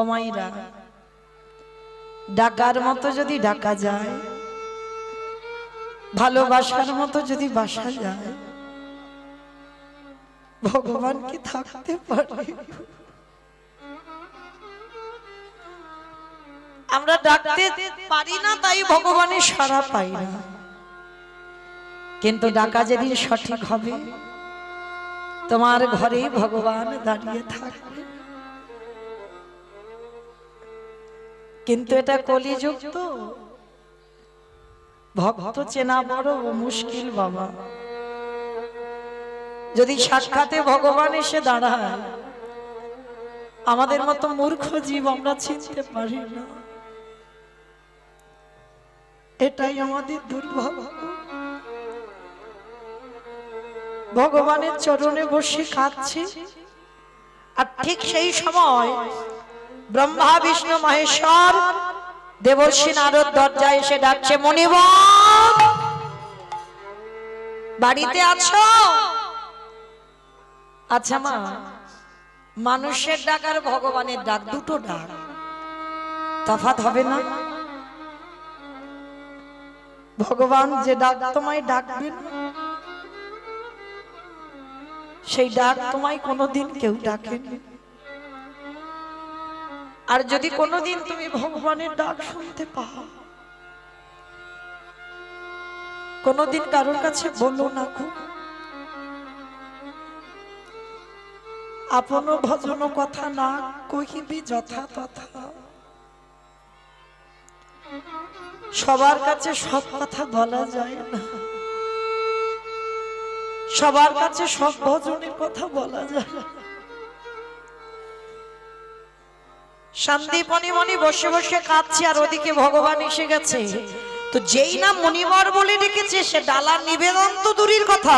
অমাইরা ডাকার মতো যদি ডাকা যায়, ভালোবাসার মতো যদি বাসা যায়, ভগবান কি থাকতে পারে? আমরা ডাকতে পারি না, তাই ভগবানের সাড়া পাই না। কিন্তু ডাকা যেদিন সঠিক হবে, তোমার ঘরেই ভগবান দাঁড়িয়ে থাকবে। কিন্তু এটা কলিযুগ, তো ভক্ত চেনা বড় মুশকিল বাবা। যদি সাক্ষাতে ভগবান এসে দাঁড়ায়, আমাদের মতো মূর্খ জীব আমরা চিনতে পারি না। এটাই আমাদের দুর্ভাগ্য। ভগবানের চরণে বসে কাঁদছি, আর ঠিক সেই সময় ব্রহ্মা বিষ্ণু মহেশ্বর দেবর্ষি নারদ দরজায় এসে ডাকছে, মুনিবর বাড়িতে আছো? আচ্ছা মা, মানুষের ডাক আর ভগবানের ডাক দুটো ডাক, তফাৎ হবে না? ভগবান যে ডাক তোমায় ডাকবেন, সেই ডাক তোমায় কোনোদিন কেউ ডাকেনি। আর যদি কোনোদিন তুমি ভগবানের ডাক শুনতে পাও, কোনোদিন কারোর কাছে বলো না গো, আপন ভজন কথা না কহিবি যথা তথা। সবার কাছে সব কথা বলা যায় না, সবার কাছে সব ভজনের কথা বলা যায় না। শান্তি মনি বসে বসে কাঁদছে, আর ওদিকে ভগবান এসে গেছে। তো যেই না মুনিবর বলে ডেকেছে, সে ডালার নিবেদন তো দূরের কথা,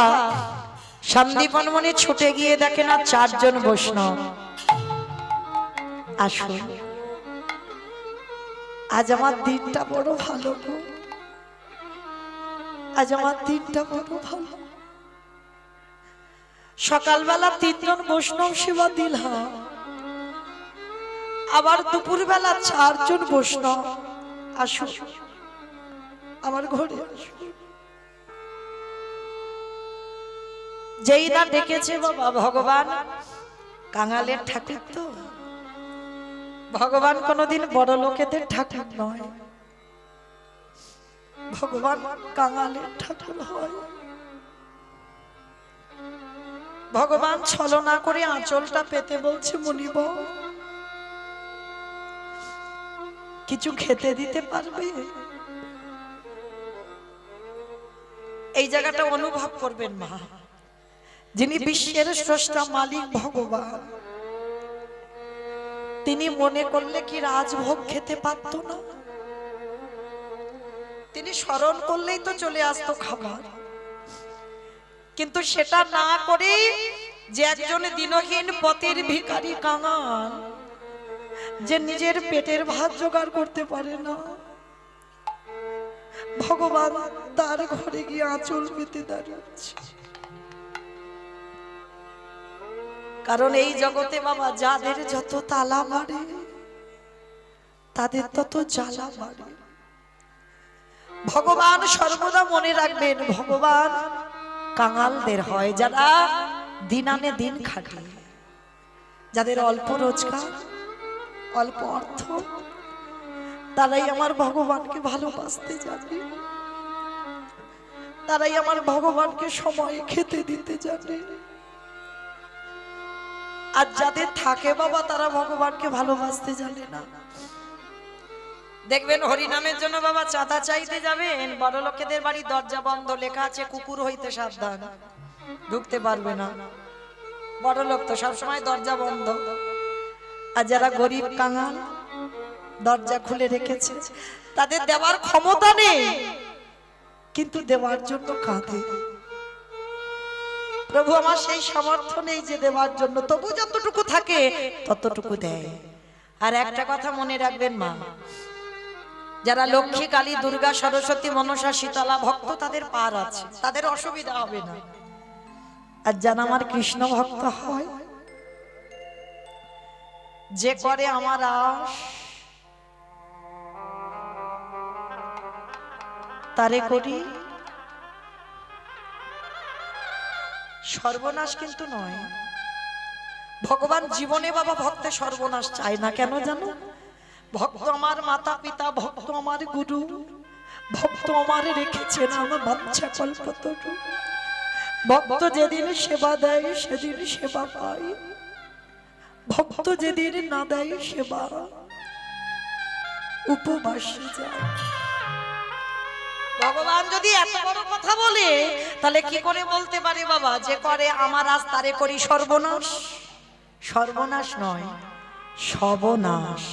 শান্তিপন মনি ছুটে গিয়ে দেখে না চারজন বৈষ্ণব। আসুন, আজ আমার দিনটা বড় ভালো গো, আজ আমার দিনটা বড় ভালো। সকালবেলা তিনজন বৈষ্ণব সেবা দিলাম, আবার দুপুর বেলা চারজন বৈষ্ণব। আসুন আমার ঘরে, যেই না ডেকেছে বাবা ভগবান কাঙালের ঠাকুর, তো ভগবান কোনদিন বড় লোকেদের ঠাকুর নয়, ভগবান কাঙালের ঠাকুর হয়। ভগবান ছলনা করে আঁচলটা পেতে বলছে, মুনিবর কিছু খেতে দিতে পারবে? এই জায়গাটা অনুভব করবেন মা, যিনি বিশ্বের স্রষ্টা মালিক ভগবান, তিনি মনে করলে কি রাজভোগ খেতে পারতো না? তিনি স্মরণ করলেই তো চলে আসতো খাবার। কিন্তু সেটা না করে যে একজন দিনহীন পথের ভিখারি কাঙাল, যে নিজের পেটের ভাত জোগাড় করতে পারে না, ভগবান তার ঘরে গিয়ে আঁচল পেতে দাঁড়াচ্ছে। কারণ এই জগতে বাবা যাদের যত তালা মারে, তাদের তত জ্বালা মারে। ভগবান সর্বদা মনে রাখবেন, ভগবান কাঙালদের হয়, যারা দিন আনে দিন খাটে, যাদের অল্প রোজগার, অল্প অর্থ, তারাই আমার ভগবানকে ভালোবাসতে জানে, তারাই আমার ভগবানকে সময়ে খেতে দিতে জানে। আর যাদের থাকে বাবা, তারা ভগবানকে ভালোবাসতে জানে না। দেখবেন হরিনামের জন্য বাবা চাঁদা চাইতে যাবেন, বড় লোকেদের বাড়ি দরজা বন্ধ, লেখা আছে কুকুর হইতে সাবধান, ঢুকতে পারবে না। বড় লোক তো সবসময় দরজা বন্ধ, আর যারা গরিব কাঙাল দরজা খুলে রেখেছে, তাদের দেওয়ার ক্ষমতা নেই, কিন্তু দেওয়ার জন্য কাঁদে। প্রভু আমার সেই সামর্থ্য নেই যে দেওয়ার জন্য, তবু যতটুকু থাকে ততটুকু দেয়। আর একটা কথা মনে রাখবেন মা, যারা লক্ষ্মী, কালী, দুর্গা, সরস্বতী, মনসা, শীতলা ভক্ত, তাদের পার আছে, তাদের অসুবিধা হবে না। আর যারা আমার কৃষ্ণ ভক্ত হয়, যে করে আমার আশ তারে করি সর্বনাশ, কিন্তু নয়। ভগবান জীবনে বাবা ভক্তের সর্বনাশ চায় না। কেন জানো? ভক্ত আমার মাতা পিতা, ভক্ত আমার গুরু, ভক্ত আমার রেখেছেন আমার বাচ্চা কল্পতরু। ভক্ত যেদিন সেবা দেয় সেদিন সেবা পায়, ভক্ত যেদিন না দেয় সেবা উপবাসে যায়। ভগবান যদি এত বড় কথা বলে তাহলে কি করে বলতে পারে বাবা যে করে আমার আজ তারে করি সর্বনাশ? সর্বনাশ নয়, সবনাশ।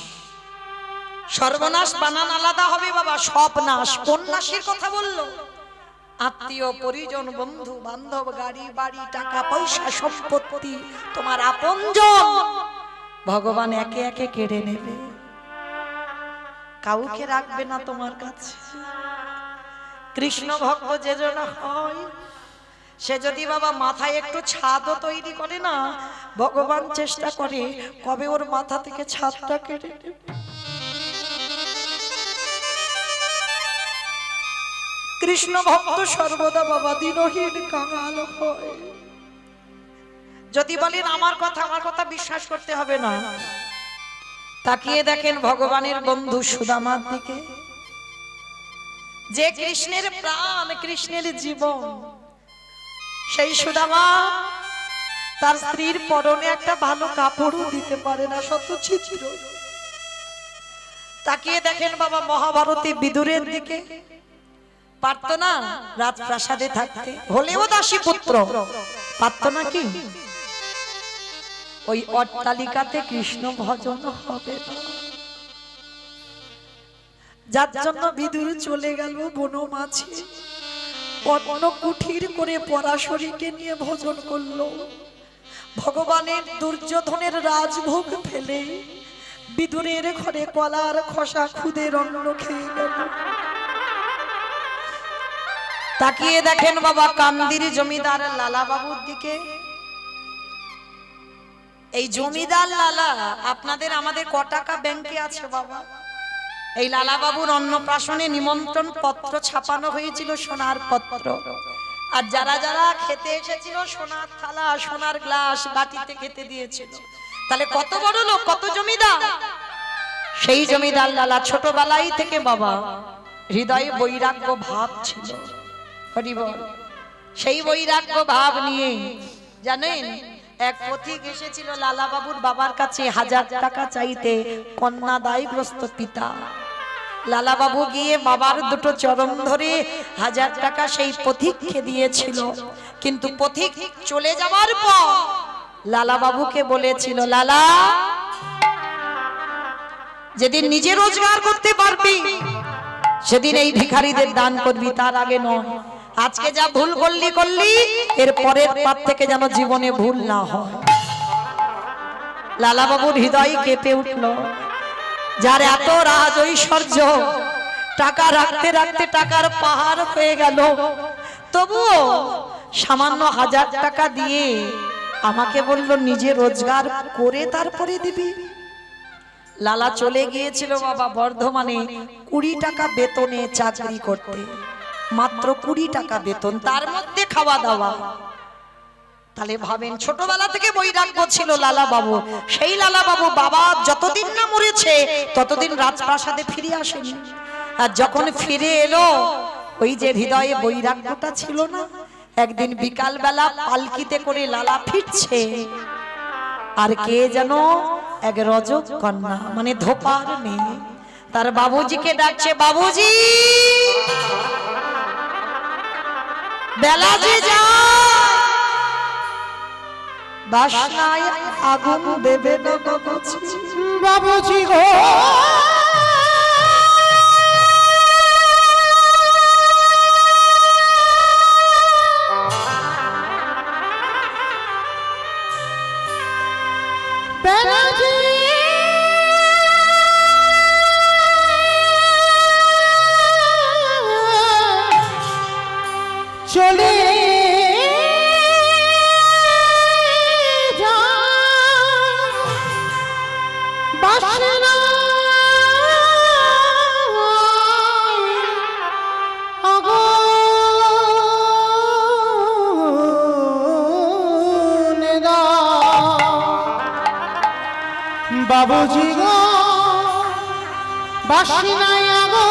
সর্বনাশ বানান আলাদা হবে বাবা, সব নাশ। কোন নাশের কথা বললো? আত্মীয় পরিজন বন্ধু বান্ধব গাড়ি বাড়ি টাকা পয়সা সম্পত্তি তোমার আপনজন ভগবান একে একে কেড়ে নেবে, কাউকে রাখবে না তোমার কাছে। কৃষ্ণ ভক্ত যে জন হয় সে যদি বাবা মাথায় একটু ছাদও তৈরি করে না, ভগবান চেষ্টা করে কবে ওর মাথা থেকে ছাদটা কেটে নেবে। কৃষ্ণ ভক্ত সর্বদা বাবা দিনহীন কাঙাল হয়। যদি বলেন আমার কথা বিশ্বাস করতে হবে না, তাকিয়ে দেখেন ভগবানের বন্ধু সুদামার দিকে, যে কৃষ্ণের প্রাণ কৃষ্ণের জীবন। সেই সুদামা তার স্ত্রীর পরনে একটা ভালো কাপড়ও দিতে পারে না, শত চিত্র। তাকিয়ে দেখেন বাবা মহাভারতী বিদুরের দিকে, পারত না রাজপ্রাসাদে থাকতে, হলেও দাসী পুত্র পারত না কি ওই অট্টালিকাতে কৃষ্ণ ভজন হবে না? যার জন্য বিদুর চলে গেল বনমাঝি, অন্য কুঠির করে পরাশরীকে নিয়ে ভজন করলো। ভগবানের দুর্যোধনের রাজভোগ ফেলে বিদুরের ঘরে কলার খসা খুদে অন্ন খেয়ে গেল। তাকিয়ে দেখেন বাবা কান্দির জমিদার লালা বাবুর দিকে। এই জমিদার লালা আপনাদের আমাদের ক টাকা ব্যাংকে আছে বাবা? এই লালা বাবুর অন্নপ্রাশনে নিমন্ত্রণ পত্র ছাপানো হয়েছিল, সোনার পত্র। আর যারা যারা খেতে এসেছিল সোনার থালা সোনার গ্লাস বাটিতে খেতে দিয়েছিল। তাহলে কত বড় লোক, কত জমিদার। সেই জমিদার লালা ছোটবেলায় থেকে বাবা হৃদয়ে বৈরাগ্য ভাব ছিল। হরিবল। সেই বৈরাগ্য ভাব নিয়ে জানেন এক পথিক এসেছিল লালা বাবুর বাবার কাছে 1000 টাকা চাইতে, কন্যাদায়গ্রস্ত পিতা। লালা বাবু গিয়ে বাবার দুটো চরণ ধরে 1000 টাকা সেই পথিককে দিয়েছিল। কিন্তু পথিক চলে যাওয়ার পর লালা বাবুকে বলেছিল, লালা যেদিন নিজে রোজগার করতে পারবি সেদিন এই ভিখারিদের দান করবি, তার আগে নয়। আজকে যা ভুল করলি এর পরের পার থেকে যেন জীবনে ভুল না হয়। লালা বাবুর হৃদয় কেঁপে উঠল। যার এত রাজ ঐশ্বর্য, টাকা রাখতে রাখতে টাকার পাহাড় হয়ে গেল, তবুও সামান্য 1000 টাকা দিয়ে আমাকে বলল নিজে রোজগার করে তারপরে দিবি। লালা চলে গিয়েছিল বাবা বর্ধমানে 20 টাকা বেতনে চাকরি করতে, মাত্র 20 টাকা বেতন, তার মধ্যে খাওয়া দাওয়া। তাহলে ভাবেন ছোটবেলা থেকে বৈরাগ্য ছিল লালা বাবু। সেই লালা বাবু বাবা যতদিন না মরেছে ততদিন রাজপ্রাসাদে ফিরে আসেনি। আর যখন ফিরে এলো ওই যে হৃদয়ে বৈরাগ্যটা ছিল না, একদিন বিকাল বেলা পালকিতে করে লালা ফিরছে, আর কে যেন এক রজক কন্যা মানে ধোপার মেয়ে তার বাবুজিকে ডাকছে, বাবুজি বেলা যে যায় বাসনায় আগুন দেবে না বাবুজি গো। চলে বাবুজি গো বাসি নাই আগো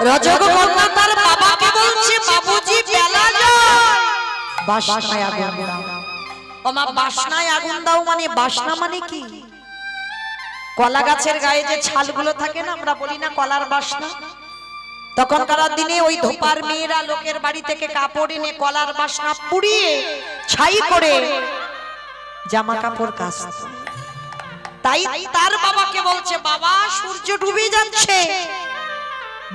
রজকন্যা তার বাবাকে বলছে বাবুজি বেলা যায় বাসনায় আগুন দাও। ওমা বাসনায় আগুন দাও মানে বাসনা মানে কি? কলা গাছের গায়ে যে ছালগুলো থাকে না, আমরা বলি না কলার বাসনা। তখনকার দিনে ওই ধোপার মেয়েরা লোকের বাড়ি থেকে কাপড় এনে কলার বাসনা পুড়িয়ে ছাই করে জামা কাপড় কাচত। তাই তার বাবাকে বলছে বাবা সূর্য ডুবে যাচ্ছে,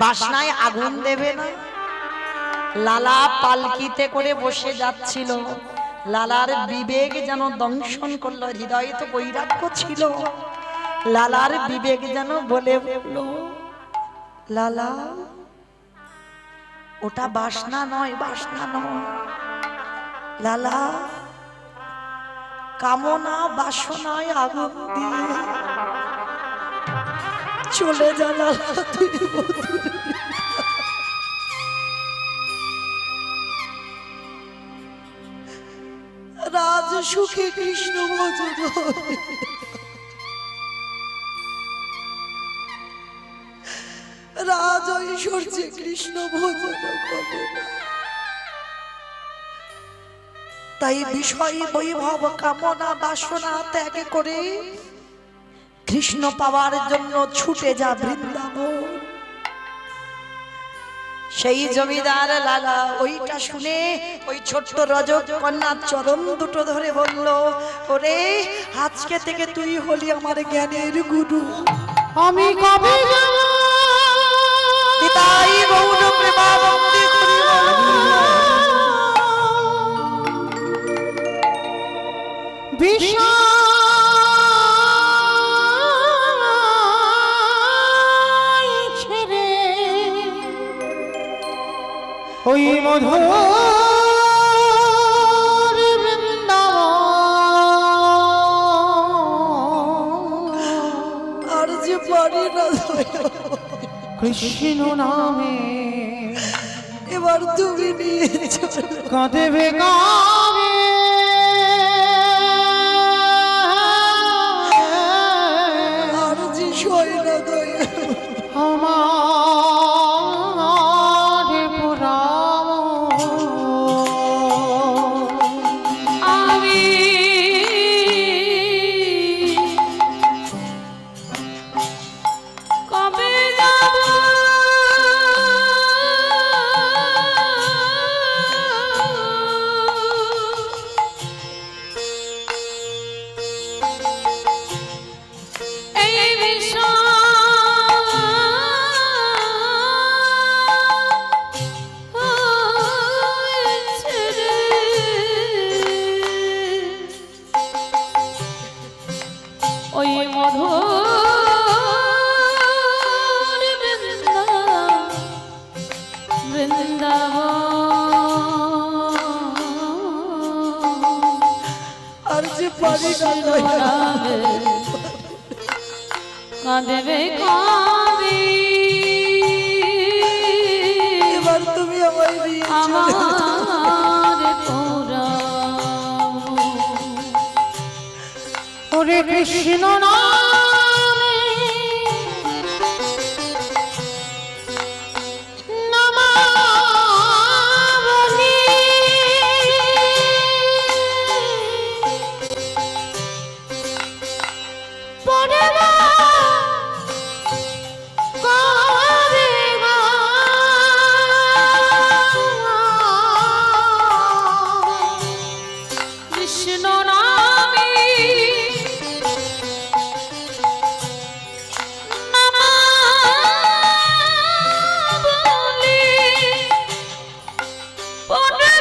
বাসনায় আগুন দেবে না? লালা পালকিতে করে বসে যাচ্ছিল, লালার বিবেক যেন দংশন করলো, হৃদয়ে তো বৈরাগ্য ছিল। লালার বিবেক যেন বলে বললো লালা ওটা বাসনা নয়, বাসনা নয় লালা, কামনা বাসনায় আগুন দিয়ে চলে যা লালা, তুই রাজ সুখে কৃষ্ণ ভজন, রাজ ঐশ্বর্যে কৃষ্ণ ভজন করে না। তাই বিষয় বৈভব কামনা বাসনা ত্যাগ করে কৃষ্ণ পাওয়ার জন্য ছুটে যা বৃন্দাবন। সেই জমিদার লালা ওইটা শুনে ওই ছোট্ট রজকন্যার চরণ দুটো ধরে বলল ওরে আজকে থেকে তুই হলি আমার জ্ঞানের গুরু। আমি কবে যাব তাই গৌর প্রেমা বন্দে করি ছেড়ে ওই মধুর বৃন্দাবন আর যে পারি না কৃষ্ণ নামে এবার তুমি নিয়ে চলো। কাঁদেবে কাঁদে আর যে সই না দয়া আমার পুরাম আমি কবে যাব এই ওই মধুর বৃন্দাবন আর যে পারি না দয়া কাঁদেবে কাঁদে এবার তুমি আমায় নিয়ে চলো। আমার পুরাম ওরে কৃষ্ণ নামে নামাবলি পরে কৃষ্ণ নামে নামাবলি পরে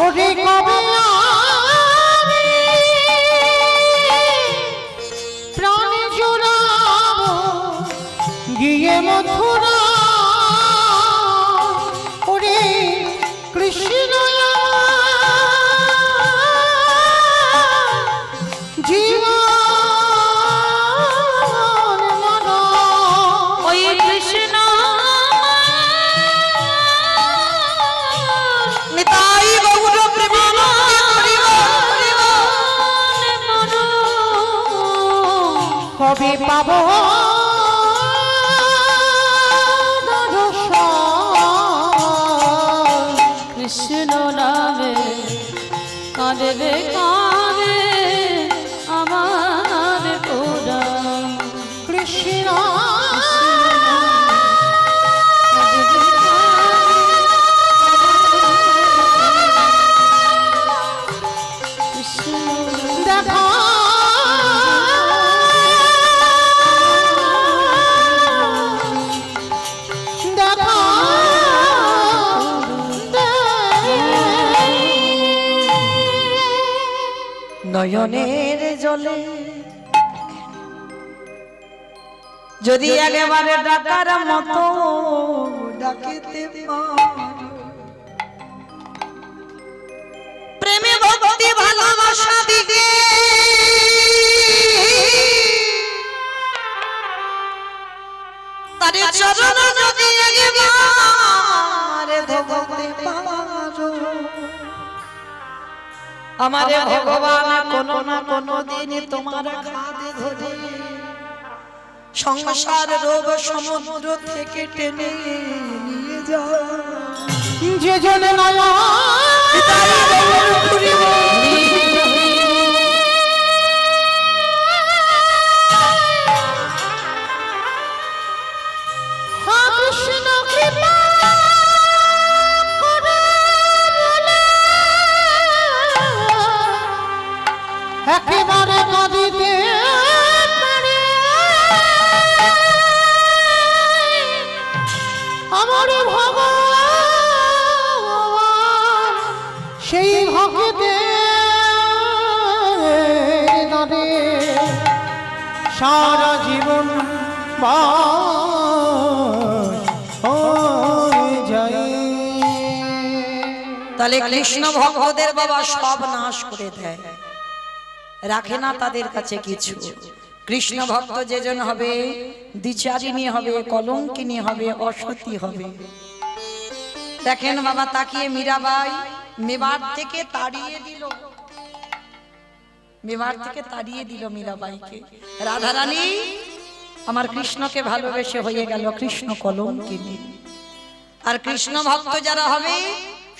ওরে কবে আমি প্রাণে জোড়াবো গিয়ে মথুরা ওরে কৃষ্ণ জীবন মন কবে পাব কৃষ্ণ নামে কাঁদে রে কাঁদে আমার পুরাণ কৃষ্ণ দেখা দেখা নয়নের জলে যদি একেবারে ডাকার মতো ডাকিতে পারো, প্রেমে ভক্তি ভালোবাসা দিকে তারে চরণ যদি একেবারে ধরতে পারো, আমারে ভগবান কোনো না কোনো দিন তোমার হাতে ধরে সংসার রোগ সমুদ্র থেকে টেনে নিয়ে যায়। যে জন নয়া কৃষ্ণ কৃপা একেবারে কাঁদিতে পারে আমার ভগবান সেই ভক্তে দাদে সারা জীবন তাহলে কৃষ্ণ ভক্তদের বাবা সব নাশ করে দেয়, রাখে না তাদের কাছে কিছু। কৃষ্ণ ভক্ত যেজন হবে দ্বিচারিণী হবে, কলঙ্কিনী হবে, অসতী হবে। দেখেন বাবা তাকিয়ে মীরাবাই মেবার থেকে তাড়িয়ে দিল, মেবার থেকে তাড়িয়ে দিল মীরাবাইকে। রাধারানী আমার কৃষ্ণকে ভালোবেসে হয়ে গেল কৃষ্ণ কলঙ্কিনী। আর কৃষ্ণ ভক্ত যারা হবে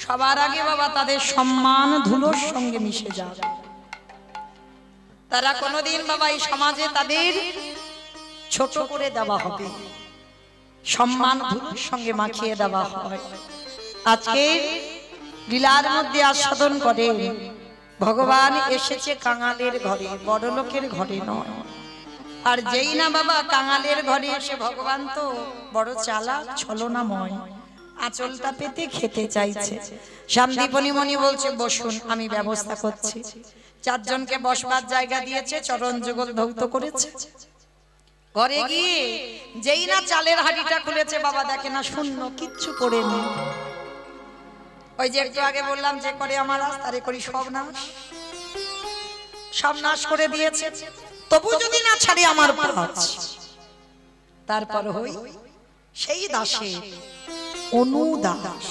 সবার আগে বাবা তাদের সম্মান ধুলোর সঙ্গে মিশে যাবে। তারা কোনোদিন বাবা এই সমাজে তাদের ছোট করে দেওয়া হবে, সম্মান ধুলোর সঙ্গে মাখিয়ে দেওয়া হয়। আজকে লীলার মধ্যে আস্বাদন করে ভগবান এসেছে কাঙালের ঘরে, বড়লোকের ঘরে নয়। আর যেই না বাবা কাঙালের ঘরে এসে ভগবান তো বড় চালাক ছলনাময়, আঁচলটা পেতে খেতে চাইছে। শান্তিপনি মনি বলছে বসুন আমি ব্যবস্থা করছি। চারজনকে বসবার জায়গা দিয়েছে, চরণ যুগল ধৌত করেছে। ঘরে গিয়ে যেই না চালের হাঁড়িটা খুলেছে বাবা দেখে না শূন্য, কিচ্ছু করে নেই। ওই যে একটু আগে বললাম যে করে আমার তারে করি সব নাশ, সব নাশ করে দিয়েছে। তবু যদি না ছাড়ে আমার পাঁচ, তারপর হই সেই দাসে অনুদাস।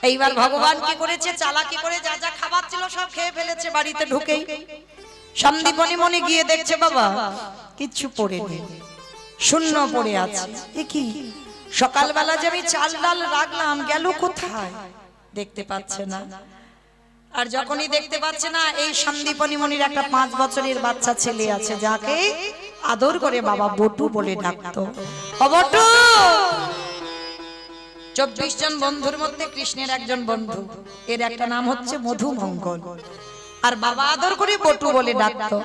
এইবার ভগবান কি করেছে, চালাকি করে যা যা খাবার ছিল সব খেয়ে ফেলেছে বাড়িতে ঢুকেই। সন্দীপনি মনে গিয়ে দেখছে বাবা কিচ্ছু পড়ে নেই, শূন্য পড়ে আছে। এ কি, সকালবেলা যে আমি চাল ডাল রাখলাম গেল কোথায়, দেখতে পাচ্ছে না। আর যখনই দেখতে পাচ্ছে না, এই সন্দীপনি মনির একটা 5 বছরের বাচ্চা ছেলে আছে যাকে আদর করে বাবা বটু বলে ডাকতো। ও বটু, 24 জন বন্ধুর মধ্যে কৃষ্ণের একজন বন্ধু, এর একটা নাম হচ্ছে মধুমঙ্গল। আর বাবা আদর করে বটু বলে ডাকতো।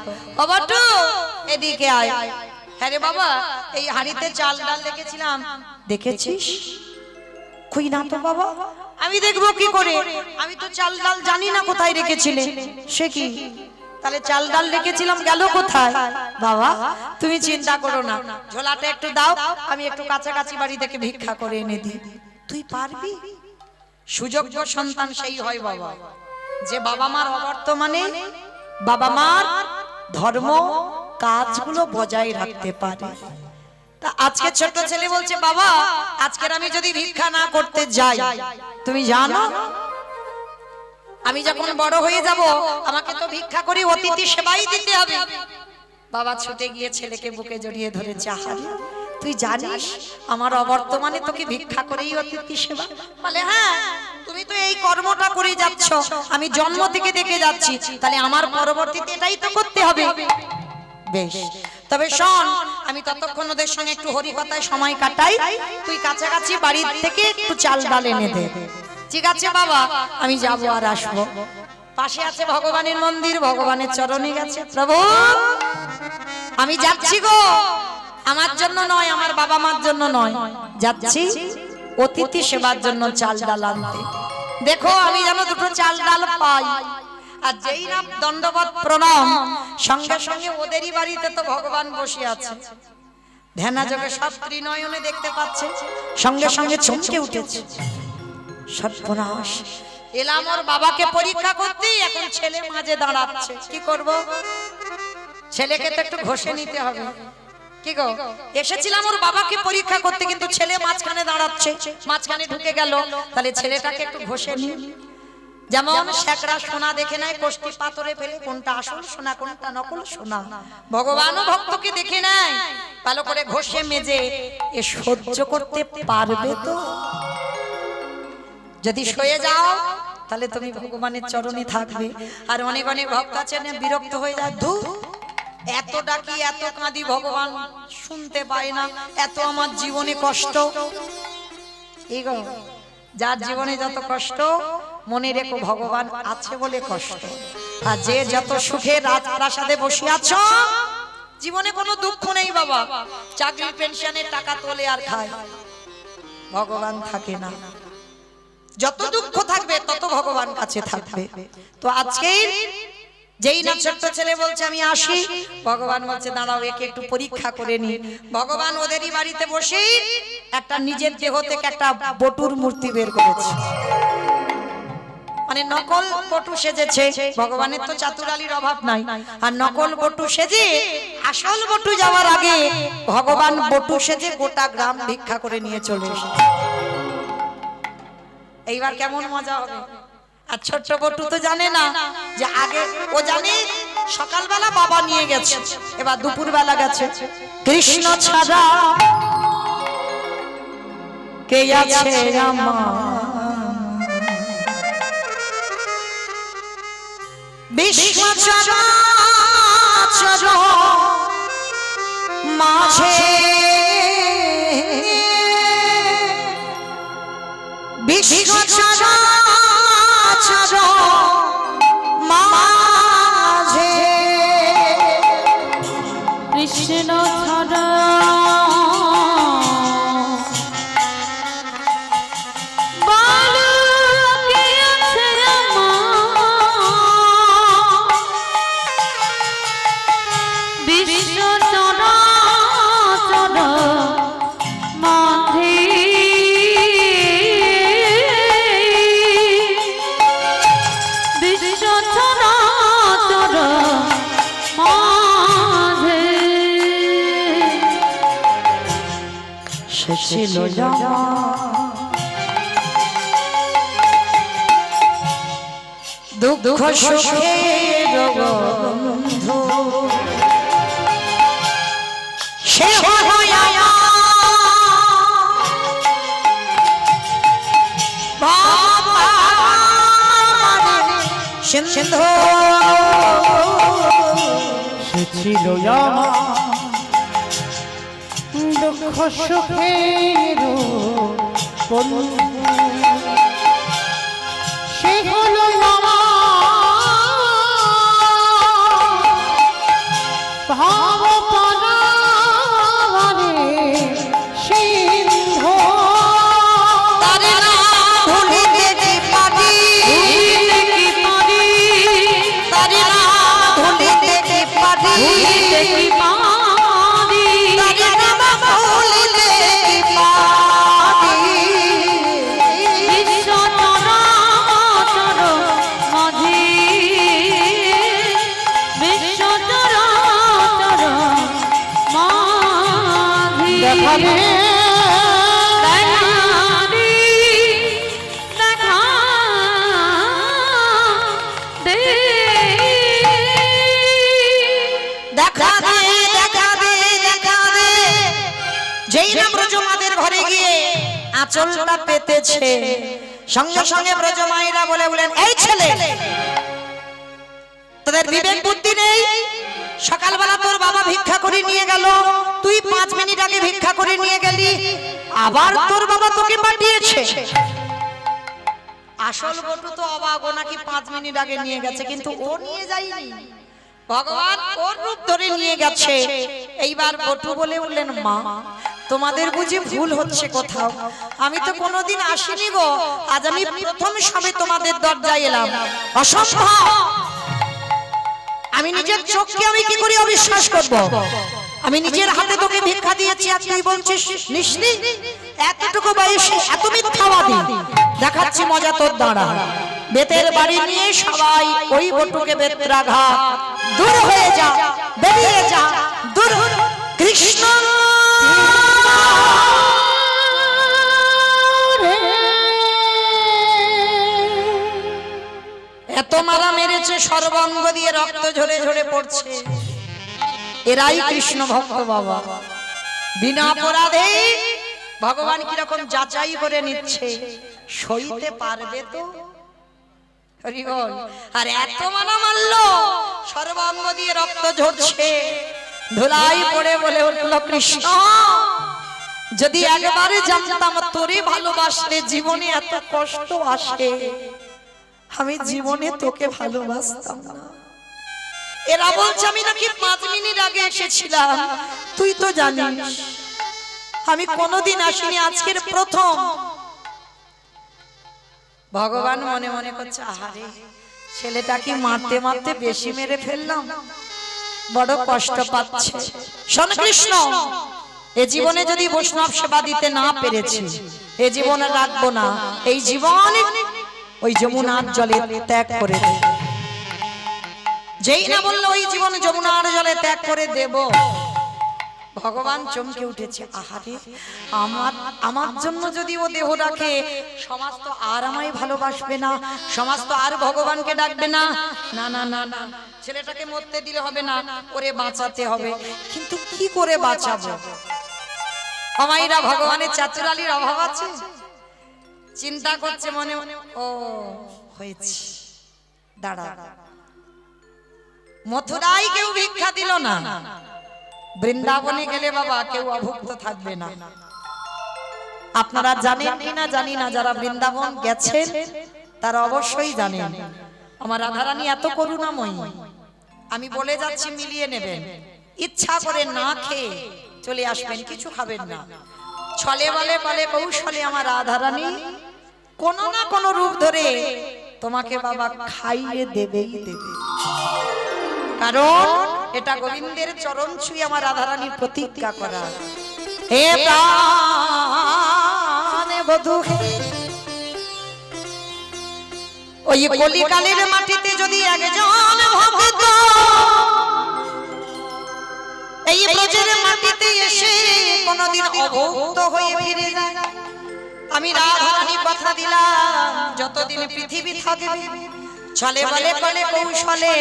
ও বটু এদিকে আয়। হ্যাঁ রে বাবা, এই হাড়িতে চাল ডাল রেখেছিলাম, দেখেছিস? কই না তো বাবা। আমি দেখবো কি করে, আমি তো চাল ডাল জানি না কোথায় রেখেছিলে। সে কি, তাহলে চাল ডাল রেখেছিলাম গেল কোথায়? বাবা তুমি চিন্তা করো না, ঝোলাটা একটু দাও, আমি একটু কাছাকাছি বাড়ি থেকে ভিক্ষা করে এনে দিই। তুই পারবি? সুযোগ্য সন্তান সেই হয় বাবা, যে বাবা মার অবর্তমানে বাবা মার ধর্ম কাজগুলো বজায় রাখতে পারে। তা আজকে ছোট ছেলে বলছে বাবা আজকের আমি যদি ভিক্ষা না করতে যাই, তুমি জানো আমি যখন বড় হয়ে যাব আমাকে তো ভিক্ষা করে অতিথি সেবাই দিতে হবে। বাবা ছুটে গিয়ে ছেলেকে বুকে জড়িয়ে ধরেছে। আহারে, তুই জানিস আমার অবর্তমানে তোকে ভিক্ষা করেই অতিথি সেবা। বলে হ্যাঁ, তুমি তো এই কর্মটা করে যাচ্ছ, আমি জন্ম থেকে দেখে যাচ্ছি, তাহলে আমার পরবর্তীতে এটাই তো করতে হবে। বেশ, তবে শোন, আমি ততক্ষণ ওদের সঙ্গে একটু হরিকথায় সময় কাটাই, তুই কাছাকাছি বাড়ি থেকে একটু চাল ডাল এনে দে। ঠিক আছে বাবা, আমি যাব আর আসবো। পাশে আছে ভগবানের মন্দির, ভগবানের চরণে গেছে। প্রভু, আমি যাচ্ছি গো, আমার জন্য নয়, আমার বাবা মার জন্য নয়, যাচ্ছি অতিথি সেবার জন্য চাল ডাল আনতে। দেখো আমি যেন দুটো চাল ডাল পাই। আর যেই না দণ্ডবত প্রণাম, সঙ্গে সঙ্গে ওদেরই বাড়িতে তো ভগবান বসে আছে, ধ্যানাযোগে সব ত্রিনয়নে দেখতে পাচ্ছে। সঙ্গে সঙ্গে চমকে উঠেছে, সর্বনাশ, এলাম ওর বাবাকে পরীক্ষা করতে, এখন ছেলে মাঝে দাঁড়াচ্ছে, কি করব? ছেলেকে তো একটু ঘষে নিতে হবে। কি গো, এসেছিলাম ওর বাবাকে পরীক্ষা করতে, কিন্তু ছেলে মাঝখানে দাঁড়াচ্ছে, মাঝখানে ঢুকে গেল, তাহলে ছেলেটাকে একটু ঘষে নি। যেমন শেকড়া সোনা দেখে নেয় কোষ্ঠী পাথরে ফেলে, কোনটা আসল সোনা কোনটা নকল সোনা, ভগবানও ভক্তকে দেখে নেয়, ভালো করে ঘষে মেজে। এ সহ্য করতে পারবে তো? যদি সয়ে যাও তাহলে তুমি ভগবানের চরণে থাকবে। আর অনেক অনেক ভক্ত আছে না, বিরক্ত হয়ে যায়, ধু এত ডাকি এত কাঁদি, ভগবান শুনতে পায় না, এত আমার জীবনে কষ্ট। এগো, যার জীবনে যত কষ্ট, মনে রেখো ভগবান আছে বলে কষ্ট। আর যে যত সুখে রাজপ্রাসাদে বসে আছো, জীবনে কোনো দুঃখ নেই বাবা। চাকরি পেনশনের টাকা তোলে আর খায়, ভগবান থাকে না। যত দুঃখ থাকবে তত ভগবান কাছে থাকবে। তো আজকে যেই না ছোট্ট ছেলে বলছে আমি আসি, ভগবান বলছে দাঁড়াও, একে একটু পরীক্ষা করে নি। ভগবান ওদেরই বাড়িতে বসে একটা নিজের দেহ থেকে একটা বটুর মূর্তি বের করেছে, মানে নকল বটু সেজেছে। ভগবানের তো চাতুরালির অভাব নাই, আর নকল বটু সেজে আসল বটু যাওয়ার আগে ভগবান বটু সেজে গোটা গ্রাম ভিক্ষা করে নিয়ে চলে এসেছে। এইবার কেমন মজা হবে। আর ছোট্ট বটু তো জানে না যে আগে, ও জানে সকালবেলা বাবা নিয়ে গেছে, এবার দুপুর বেলা গেছে। কৃষ্ণ ছাড়া কে আছে আমার, বিশ্ব চরাচর মাঝে বিশ্ব চরাচর মাঝে কৃষ্ণ ছাড়া বলো কে আছে আমার, বিশ্ব চরাচর মাঝে বিশ্ব চরাচর মাঝে সে ছিল দুঃখ সুখের বন্ধু, সে হলো সিন্ধু, সে ছিল আমার দুঃখ সুখের বন্ধু, সে হলো ভাব পরাণে সিন্ধু। তারে না ভুলিতে কি পারি, তারে না ভুলিতে কি পারি, তারে না ভুলিতে কি পারি। বিশ্ব চরাচর মাঝে বিশ্ব চরাচর মাঝে দেখা দে, দেখা দে, দেখা দে, দেখা দে ব্রজমাদের ঘরে গিয়ে আঁচলটা পেতেছে, সঙ্গে সঙ্গে ব্রজমায়েরা বলেন, এই ছেলে, তোদের বিবেক বুদ্ধি নেই? সকালবেলা তোর বাবা ভিক্ষা করে নিয়ে গেল, তুই 5 মিনিট আগে ভিক্ষা করে নিয়ে গেলি, আবার তোর বাবা তোকে পাঠিয়েছে। আসল বটু তো অবাক, ও নাকি 5 মিনিট আগে নিয়ে গেছে, কিন্তু ও নিয়ে যায়নি, ভগবান ওর রূপ ধরে নিয়ে গেছে। এইবার বটু বলে উঠলেন, মা তোমাদের বুঝি ভুল হচ্ছে কোথাও, আমি তো কোনোদিন আসিনি গো, আজ আমি প্রথম সবে তোমাদের দরজায় এলাম। অসম্ভব, আমি নিজের চোখকে আমি কি করে অবিশ্বাস করব? আমি নিজের হাতে তোকে ভিক্ষা দিয়েছি আর তুই বলছিস নিশ্চি? এতটুকু বয়সে এত মিথ্যাবাদী, দেখাচ্ছি মজা তোর দাঁড়া। বেতের বাড়ি নিয়ে সবাই ওই বটুকে বেত্রাঘাত, দূর হয়ে যা, বেরিয়ে যা, দূর। কৃষ্ণ এত মারা মেরেছে, সর্বাঙ্গ দিয়ে রক্ত ঝরে ঝরে পড়ছে। এরাই কৃষ্ণ ভক্ত বাবা, বিনা অপরাধে ভগবান কিরকম যাচাই করে নিচ্ছে, সইতে পারবে তো? হরি বল। আর এত মানা মারলো, সর্বাঙ্গ দিয়ে রক্ত ঝরছে, ধুলাই পড়ে বলে উঠল, কৃষ্ণ যদি একবারে জানতাম তোরে ভালোবাসলে জীবনে এত কষ্ট আসে, আমি জীবনে তোকে ভালোবাসতাম না। এরা বলছে আমি নাকি 5 মিনিট আগে এসেছিলাম, তুই তো জানিস আমি কোনোদিন আসিনি, আজকের প্রথম। ভগবান মনে মনে করছে, আহারে ছেলেটা কি মারতে মারতে বেশি মেরে ফেললাম, বড় কষ্ট পাচ্ছে। শোন কৃষ্ণ, এ জীবনে যদি বৈষ্ণব সেবা দিতে না পেরেছি, এ জীবনে রাখবো না, এই জীবনে ওই যমুনার জলে ত্যাগ করে দেব। যেই না বললো ওই জীবন যমুনার জলে ত্যাগ করে দেব, ভগবান চমকে উঠেছে, আহারে আমার জন্য যদি ও দেহ রাখে, সমাজ তো আর আমায় ভালোবাসবে না, সমাজ তো আর ভগবানকে ডাকবে না। না না না না, ছেলেটাকে মরতে দিলে হবে না, ওরে বাঁচাতে হবে। কিন্তু কি করে বাঁচাবো? আমাইরা ভগবানের চাতুরালির অভাব আছে, চিন্তা করছে মনে মনে, ও হয়েছে, দাঁড়া। মথুরায় কেউ ভিক্ষা দিল না, বৃন্দাবনে গেলে বাবা কেউ অভুক্ত থাকবে না। আপনারা জানেন কিনা জানি না, যারা বৃন্দাবন গেছেন তারা অবশ্যই জানেন। আমার রাধারানী এত করুণাময়ী, আমি বলে যাচ্ছি মিলিয়ে নেবেন। ইচ্ছা করে না খেয়ে চলে আসবেন, কিছু খাবেন না। ছলে বলে বলে কৌশলে আমার রাধারানী কোন না কোন রূপ ধরে তোমাকে বাবা খাইয়ে দেবেই দেবে, কারণ এটা গোবিন্দের চরণ ছুঁয়ে আমার রাধারানীর প্রতিজ্ঞা করা। হে প্রাণে বধূ, ওই কলিকালের মাটিতে যদি একজন ভক্ত এই ব্রজের মাটিতে এসে কোনদিন অভুক্ত হয়ে ফিরে যায়, আমি রাধারানী কথা দিলাম যতদিন পৃথিবী থাকবে, ছলে বলে কলে কৌশলে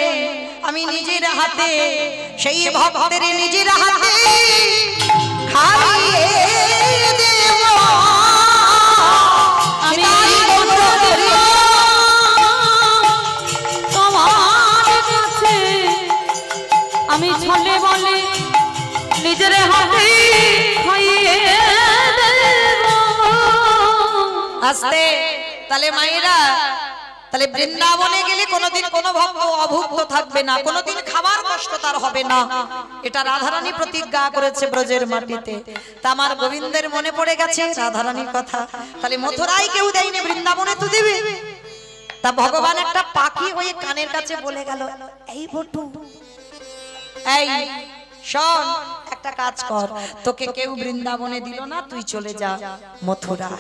আমি নিজের হাতে সেই ভক্তের নিজের হাতে খাইয়ে দেব। আমি তোমার কাছে আমি ছলে বলে নিজের হাতে খাইয়ে দেব। আস্তে তাহলে মায়েরা, তাহলে বৃন্দাবনে গেলে কোনোদিন কোনো ভক্ত অভুক্ত থাকবে না, কোনোদিন খাবার কষ্ট তার হবে না, এটা রাধারানী প্রতিজ্ঞা করেছে ব্রজের মাটিতে। তা আমার গোবিন্দের মনে পড়ে গেছে রাধারানীর কথা, তাহলে মথুরায় কেউ দেয়নি, বৃন্দাবনে তো দেবে। তা ভগবান একটা পাখি হয়ে কানের কাছে বলে গেল, এই বটু, এই শোন, একটা কাজ কর, তোকে কেউ বৃন্দাবনে দিল না, তুই চলে যা মথুরা।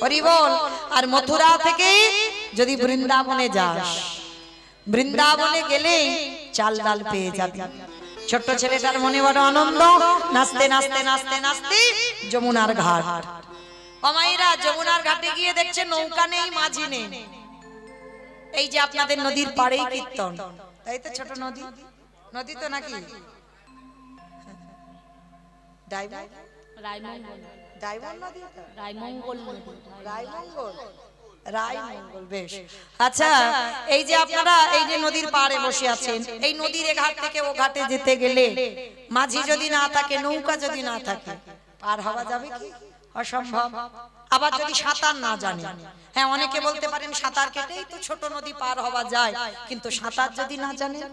হরি বল। আর মথুরা থেকে যদি বৃন্দাবনে যাস, বৃন্দাবনে গেলে চাল ডাল পেয়ে যাবি। ছোট্ট ছেলেটার মনে বড় আনন্দ, নাচতে নাচতে নাচতে নাচতে যমুনার ঘাট। অমাইরা যমুনার ঘাটে গিয়ে দেখছে নৌকা নেই, মাঝি নেই। এই যে আপনাদের নদীর পাড়েই কীর্তন, তাই তো? ছোট নদী, নদী তো নাকি রায়মঙ্গল ডায়মন্ড নদী এটা? রায়মঙ্গল নদী। রায়মঙ্গল, রায়মঙ্গল, বেশ। আচ্ছা, এই যে আপনারা এই যে নদীর পাড়ে বসে আছেন, এই নদীর এ ঘাট থেকে ও ঘাটে যেতে গেলে মাঝি যদি না থাকে, নৌকা যদি না থাকে, পার হওয়া যাবে কি? অসম্ভব। আবার যদি সাঁতার না জানে, হ্যাঁ অনেকে বলতে পারেন সাঁতার কেটেই তো ছোট নদী পার হওয়া যায়, কিন্তু সাঁতার যদি না জানেন,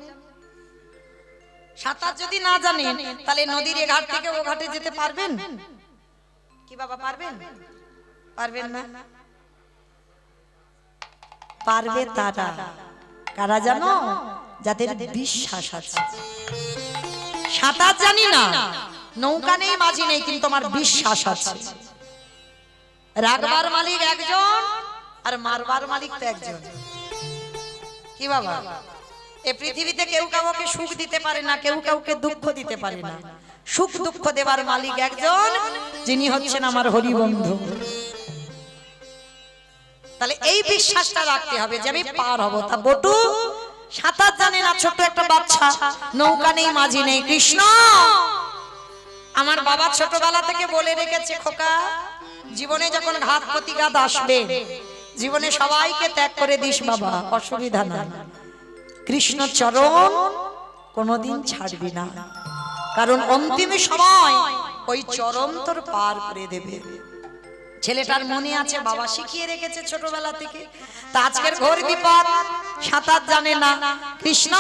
সাঁতার যদি না জানেন, তাহলে নদীর এ ঘাট থেকে ও ঘাটে যেতে পারবেন কি বাবা? পারবেন? পারবেন না। পারবে তারা, কারা জানো? যাদের বিশ্বাস আছে। সাঁতার জানি না, নৌকা নেই, মাঝি নেই, কিন্তু আমার বিশ্বাস আছে। রাখবার মালিক একজন আর মারবার মালিক তো একজন। কি বাবা? এই পৃথিবীতে কেউ কাউকে সুখ দিতে পারে না, কেউ কাউকে দুঃখ দিতে পারে না। সুখ দুঃখ দেবার মালিক একজন, যিনি হচ্ছেন আমার হরি বন্ধু। তাহলে এই বিশ্বাসটা রাখতে হবে যে আমি পার হব। তা বটু সাঁতার জানে না, ছোট একটা বাচ্চা, নৌকা নেই, মাঝি নেই। কৃষ্ণ, আমার বাবা ছোটবেলা থেকে বলে রেখেছে, খোকা জীবনে যখন ঘাত প্রতিঘাত আসবে, জীবনে সবাইকে ত্যাগ করে দিস বাবা, অসুবিধা নাই, কৃষ্ণ চরণ কোনোদিন ছাড়বি না, কারণ অন্তিম সময় ওই চরণ তোর পার করে দেবে। ছেলেটার মনে আছে, বাবা শিখিয়ে রেখেছে ছোটবেলা থেকে। তা আজকের ঘোর বিপদ, সাঁতার জানে না। কৃষ্ণ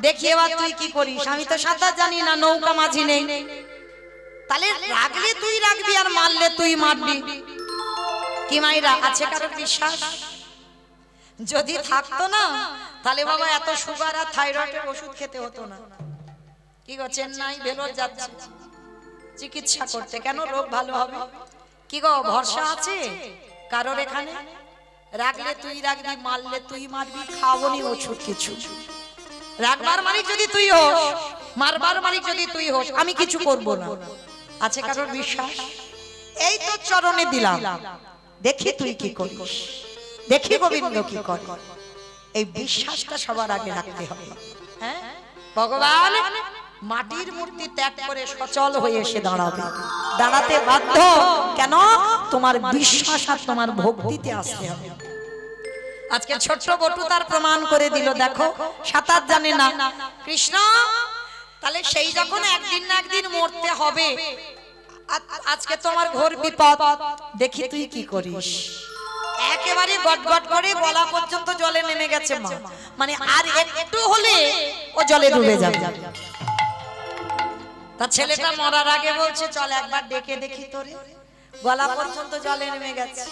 দেখি এবার তুই কি করিস, আমি তো সাঁতার জানি না, নৌকা মাঝি নেই। তাহলে রাগলে তুই রাখবি আর মারলে তুই মারবি। কি মাইরা আছে কারোর বিশ্বাস? যদি থাকতো না, তাহলে বাবা এত সুগার আর থাইরয়েডের ওষুধ খেতে হতো না। কি গো, চেন্নাই ভেলোর যাচ্ছে চিকিৎসা করতে, কেন? রোগ ভালো হবে। কি গো, ভরসা আছে কারোর এখানে? রাখলে তুই রাখবি, মারলে তুই মারবি, খাওনি ওষুধ কিছু। রাখবার মালিক যদি তুই হোস, মারবার মালিক যদি তুই হোস, আমি কিছু করব না। আছে কারোর বিশ্বাস? এই তো চরণে দিলাম, দেখি তুই কি করিস, দেখি গোবিন্দ কি করে। এই বিশ্বাসটা সবার আগে রাখতে হবে। হ্যাঁ, ভগবান মাটির মূর্তি ত্যাগ করে সচল হয়ে এসে দাঁড়াবে, দাঁড়াতে বাধ্য। কেন? তোমার বিশ্বাস আর তোমার ভক্তিতে আসতে হবে। আজকে ছোট্ট বটু তার প্রমাণ করে দিল। দেখো, সাঁতার জানে না কৃষ্ণ, তাহলে সেই যখন একদিন না একদিন মরতে হবে, আজকে তোমার ঘোর বিপদ, দেখি তুই কি করিস। একেবারে গটগট করে গলা পর্যন্ত জলে নেমে গেছে মা, মানে আর একটু হলে ও জলে ডুবে যাবে। তা ছেলেটা মরার আগে বলছে, চল একবার ডেকে দেখি তোরে, গলা পর্যন্ত জলে নেমে গেছে।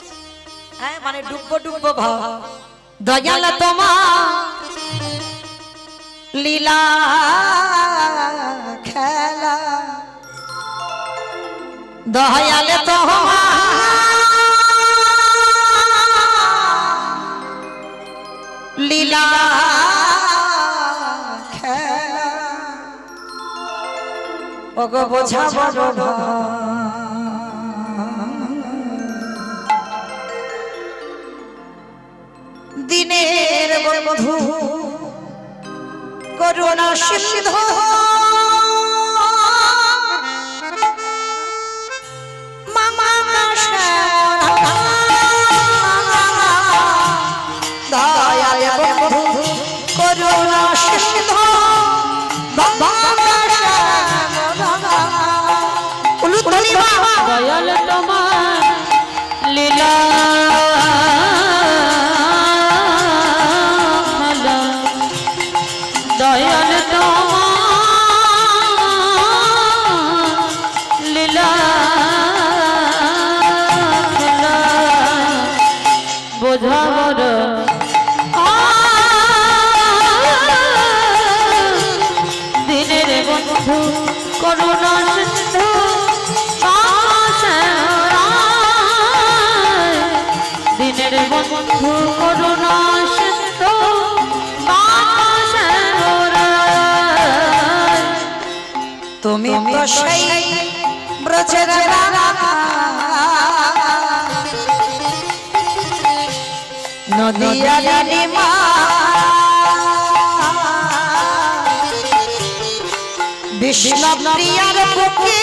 হ্যাঁ, মানে ডুববো ডুববো ভাব। দয়াল তোমার লীলা খেলা, দয়াল তোমার লীলা খেলা, ওগো বোঝা বড় দিনের বন্ধু করুণা সিন্ধু, মামা দয়াল বন্ধু করুণা সিন্ধু, দয়াল তোমার লীলা খেলা, দয়াল তোমার লীলা খেলা, বোঝা বড় দিনের বন্ধু করুণা সিন্ধু, দিনের বন্ধু করুণা সিন্ধু, তুমি তো সেই ব্রজের রাধা, নদিয়া নীলিমা, বিষ্ণু প্রিয়ার বুকে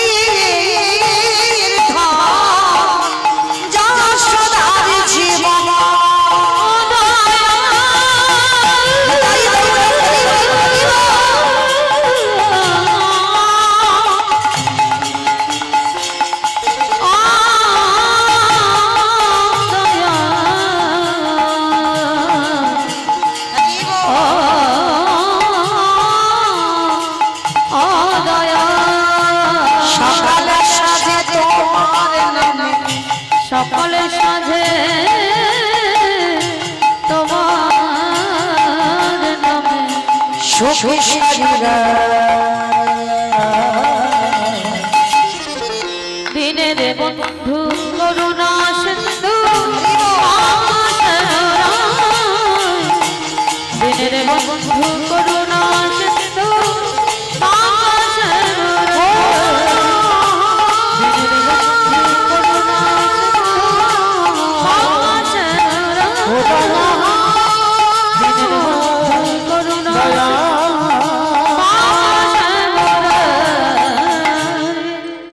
সকলে সাধে তোমার নামে সুখী সারিরা দিনের বন্ধু করুণা সিন্ধু দিনের বন্ধু করুণা